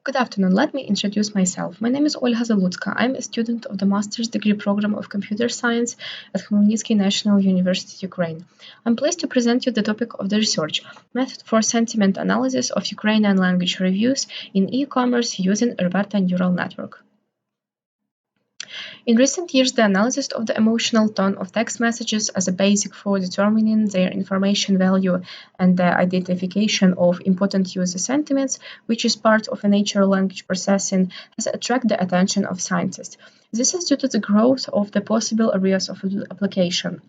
Good afternoon. Let me introduce myself. My name is Olha Zalutska. I'm a student of the Master's Degree Program of Computer Science at Khmelnytskyi National University, Ukraine. I'm pleased to present you the topic of the research, Method for Sentiment Analysis of Ukrainian Language Reviews in E-commerce using RoBERTa Neural Network. In recent years, the analysis of the emotional tone of text messages as a basic for determining their information value and the identification of important user sentiments, which is part of a natural language processing, has attracted the attention of scientists. This is due to the growth of the possible areas of application.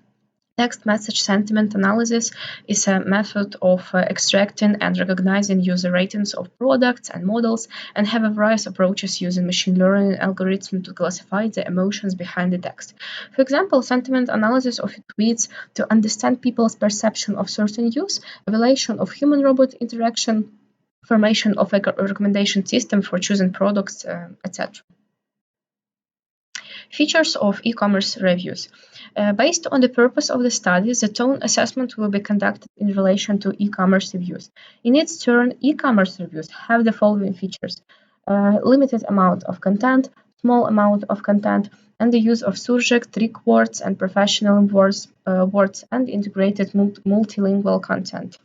Text message sentiment analysis is a method of extracting and recognizing user ratings of products and models, and have various approaches using machine learning algorithms to classify the emotions behind the text. For example, sentiment analysis of tweets to understand people's perception of certain use, evaluation of human-robot interaction, formation of a recommendation system for choosing products, etc. Features of e-commerce reviews. Based on the purpose of the study, the tone assessment will be conducted in relation to e-commerce reviews. In its turn, e-commerce reviews have the following features: limited amount of content, small amount of content, and the use of surject, trick words, and professional words, and integrated multilingual content.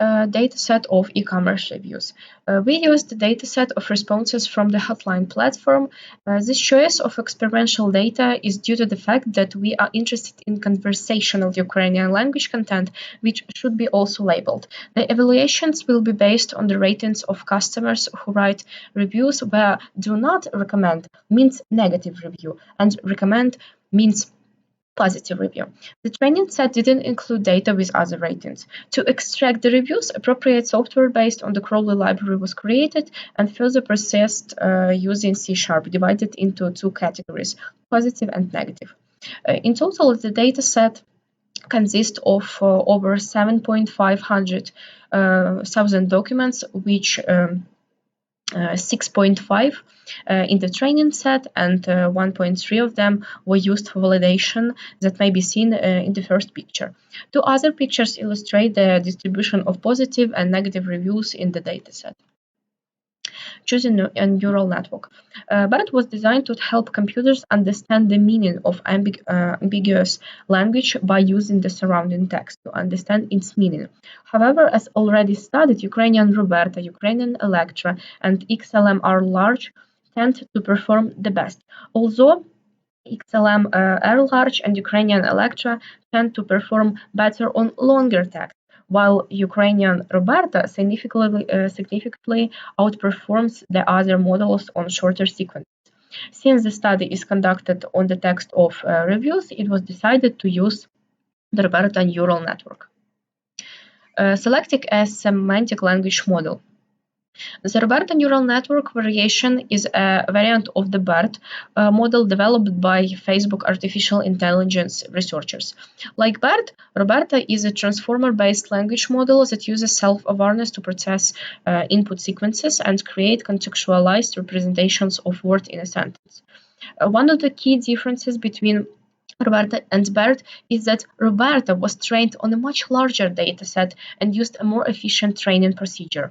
Dataset of e-commerce reviews. We used the dataset of responses from the hotline platform. This choice of experiential data is due to the fact that we are interested in conversational Ukrainian language content, which should be also labeled. The evaluations will be based on the ratings of customers who write reviews where do not recommend means negative review and recommend means positive review. The training set didn't include data with other ratings. To extract the reviews, appropriate software based on the Crowley library was created and further processed using C#, divided into two categories, positive and negative. In total, the data set consists of over 7,500 thousand documents, which 6.5 in the training set, and 1.3 of them were used for validation that may be seen in the first picture. Two other pictures illustrate the distribution of positive and negative reviews in the dataset. Choosing a neural network. BERT was designed to help computers understand the meaning of ambiguous language by using the surrounding text to understand its meaning. However, as already studied, Ukrainian RoBERTa, Ukrainian-Language, and XLM are large, tend to perform the best. Although XLM are large and Ukrainian-Language tend to perform better on longer text, while Ukrainian RoBERTa significantly outperforms the other models on shorter sequences. Since the study is conducted on the text of reviews, it was decided to use the RoBERTa neural network. Selecting a semantic language model. The RoBERTa neural network variation is a variant of the BERT model developed by Facebook artificial intelligence researchers. Like BERT, RoBERTa is a transformer-based language model that uses self-awareness to process input sequences and create contextualized representations of words in a sentence. One of the key differences between RoBERTa and BERT is that RoBERTa was trained on a much larger dataset and used a more efficient training procedure.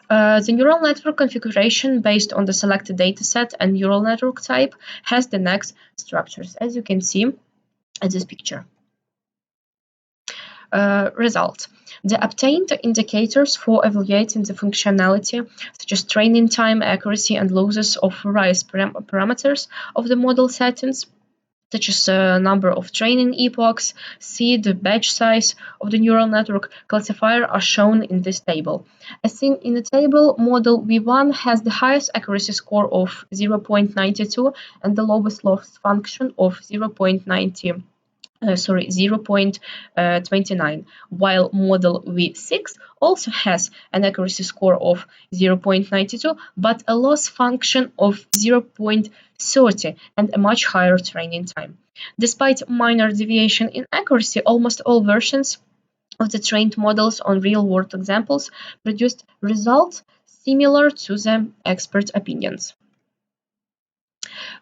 The neural network configuration based on the selected dataset and neural network type has the next structures, as you can see at this picture. Results. The obtained indicators for evaluating the functionality, such as training time, accuracy, and losses of various parameters of the model settings, such as number of training epochs, seed, batch size of the neural network classifier are shown in this table. As seen in the table, model V1 has the highest accuracy score of 0.92 and the lowest loss function of 0.29, while model V6 also has an accuracy score of 0.92 but a loss function of 0.30 and a much higher training time. Despite minor deviation in accuracy, almost all versions of the trained models on real-world examples produced results similar to the expert opinions.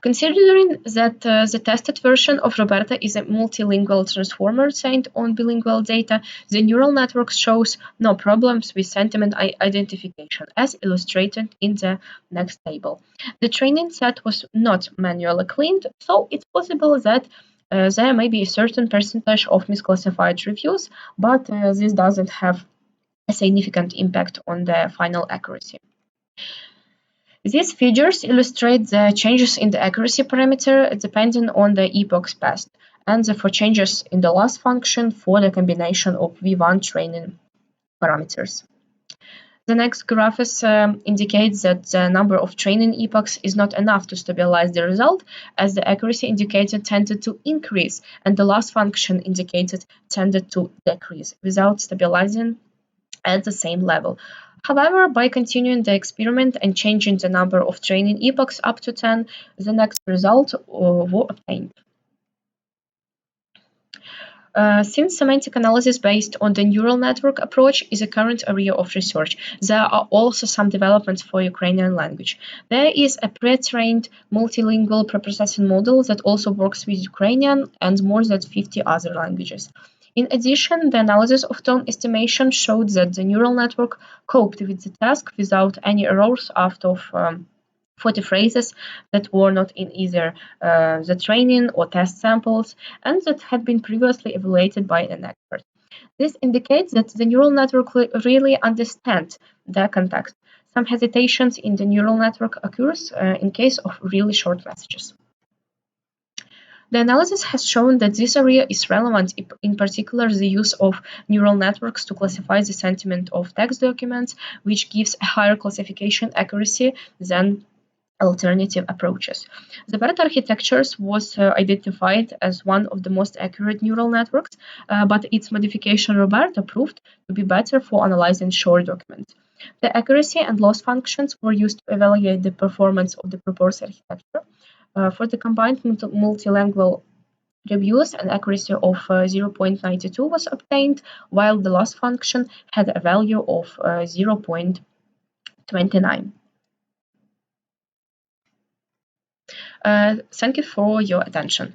Considering that the tested version of RoBERTa is a multilingual transformer trained on bilingual data, the neural network shows no problems with sentiment identification, as illustrated in the next table. The training set was not manually cleaned, so it's possible that there may be a certain percentage of misclassified reviews, but this doesn't have a significant impact on the final accuracy. These figures illustrate the changes in the accuracy parameter depending on the epochs passed, and for changes in the loss function for the combination of V1 training parameters. The next graph indicates that the number of training epochs is not enough to stabilize the result, as the accuracy indicator tended to increase and the loss function indicated tended to decrease without stabilizing at the same level. However, by continuing the experiment and changing the number of training epochs up to 10, the next result were obtained. Since semantic analysis based on the neural network approach is a current area of research, there are also some developments for Ukrainian language. There is a pre-trained multilingual preprocessing model that also works with Ukrainian and more than 50 other languages. In addition, the analysis of tone estimation showed that the neural network coped with the task without any errors after 40 phrases that were not in either the training or test samples and that had been previously evaluated by an expert. This indicates that the neural network really understands the context. Some hesitations in the neural network occurs in case of really short messages. The analysis has shown that this area is relevant, in particular the use of neural networks to classify the sentiment of text documents, which gives a higher classification accuracy than alternative approaches. The BERT architectures was identified as one of the most accurate neural networks, but its modification RoBERTa proved to be better for analyzing short documents. The accuracy and loss functions were used to evaluate the performance of the proposed architecture. For the combined multilingual reviews, an accuracy of 0.92 was obtained, while the loss function had a value of 0.29. Thank you for your attention.